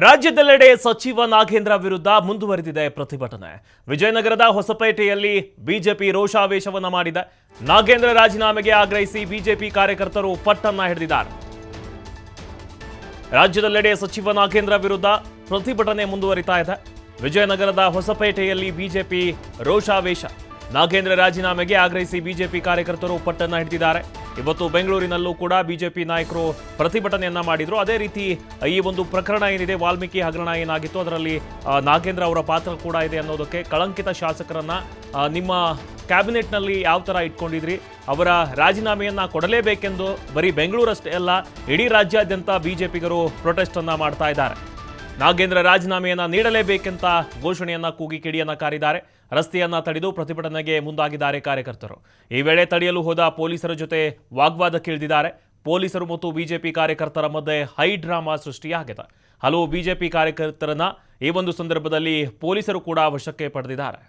ರಾಜ್ಯದೆಲ್ಲೆಡೆ ಸಚಿವ ನಾಗೇಂದ್ರ ವಿರುದ್ಧ ಮುಂದುವರೆದಿದೆ ಪ್ರತಿಭಟನೆ. ವಿಜಯನಗರದ ಹೊಸಪೇಟೆಯಲ್ಲಿ ಬಿಜೆಪಿ ರೋಷಾವೇಶವನ್ನ ಮಾಡಿದೆ. ನಾಗೇಂದ್ರ ರಾಜೀನಾಮೆಗೆ ಆಗ್ರಹಿಸಿ ಬಿಜೆಪಿ ಕಾರ್ಯಕರ್ತರು ಪಟ್ಟನ್ನ ಹಿಡಿದಿದ್ದಾರೆ. ರಾಜ್ಯದೆಲ್ಲೆಡೆ ಸಚಿವ ನಾಗೇಂದ್ರ ವಿರುದ್ಧ ಪ್ರತಿಭಟನೆ ಮುಂದುವರಿತಾ ಇದೆ. ವಿಜಯನಗರದ ಹೊಸಪೇಟೆಯಲ್ಲಿ ಬಿಜೆಪಿ ರೋಷಾವೇಶ. ನಾಗೇಂದ್ರ ರಾಜೀನಾಮೆಗೆ ಆಗ್ರಹಿಸಿ ಬಿಜೆಪಿ ಕಾರ್ಯಕರ್ತರು ಪಟ್ಟನ್ನ ಹಿಡಿದಿದ್ದಾರೆ. ಇವತ್ತು ಬೆಂಗಳೂರಿನಲ್ಲೂ ಕೂಡ ಬಿಜೆಪಿ ನಾಯಕರು ಪ್ರತಿಭಟನೆಯನ್ನ ಮಾಡಿದ್ರು. ಅದೇ ರೀತಿ ಈ ಒಂದು ಪ್ರಕರಣ ಏನಿದೆ, ವಾಲ್ಮೀಕಿ ಹಗರಣ ಏನಾಗಿತ್ತು, ಅದರಲ್ಲಿ ನಾಗೇಂದ್ರ ಅವರ ಪಾತ್ರ ಕೂಡ ಇದೆ ಅನ್ನೋದಕ್ಕೆ ಕಳಂಕಿತ ಶಾಸಕರನ್ನ ನಿಮ್ಮ ಕ್ಯಾಬಿನೆಟ್ನಲ್ಲಿ ಯಾವ ಥರ ಇಟ್ಕೊಂಡಿದ್ರಿ, ಅವರ ರಾಜೀನಾಮೆಯನ್ನ ಕೊಡಲೇಬೇಕೆಂದು ಬರೀ ಬೆಂಗಳೂರಷ್ಟೇ ಅಲ್ಲ, ಇಡೀ ರಾಜ್ಯಾದ್ಯಂತ ಬಿಜೆಪಿಗರು ಪ್ರೊಟೆಸ್ಟ್ ಅನ್ನ ಮಾಡ್ತಾ ಇದ್ದಾರೆ. ನಾಗೇಂದ್ರ ರಾಜೀನಾಮೆಯನ್ನ ನೀಡಲೇಬೇಕೆಂತ ಘೋಷಣೆಯನ್ನ ಕೂಗಿ ಕಿಡಿಯನ್ನ ಕಾರಿದ್ದಾರೆ. ರಸ್ತೆಯನ್ನ ತಡೆದು ಪ್ರತಿಭಟನೆಗೆ ಮುಂದಾಗಿದ್ದಾರೆ ಕಾರ್ಯಕರ್ತರು. ಈ ವೇಳೆ ತಡೆಯಲು ಹೋದ ಪೊಲೀಸರ ಜೊತೆ ವಾಗ್ವಾದಕ್ಕಿಳಿದಿದ್ದಾರೆ. ಪೊಲೀಸರು ಮತ್ತು ಬಿಜೆಪಿ ಕಾರ್ಯಕರ್ತರ ಮಧ್ಯೆ ಹೈ ಡ್ರಾಮಾ ಸೃಷ್ಟಿಯಾಗಿದೆ. ಹಲವು ಬಿಜೆಪಿ ಕಾರ್ಯಕರ್ತರನ್ನ ಈ ಒಂದು ಸಂದರ್ಭದಲ್ಲಿ ಪೊಲೀಸರು ಕೂಡ ವಶಕ್ಕೆ ಪಡೆದಿದ್ದಾರೆ.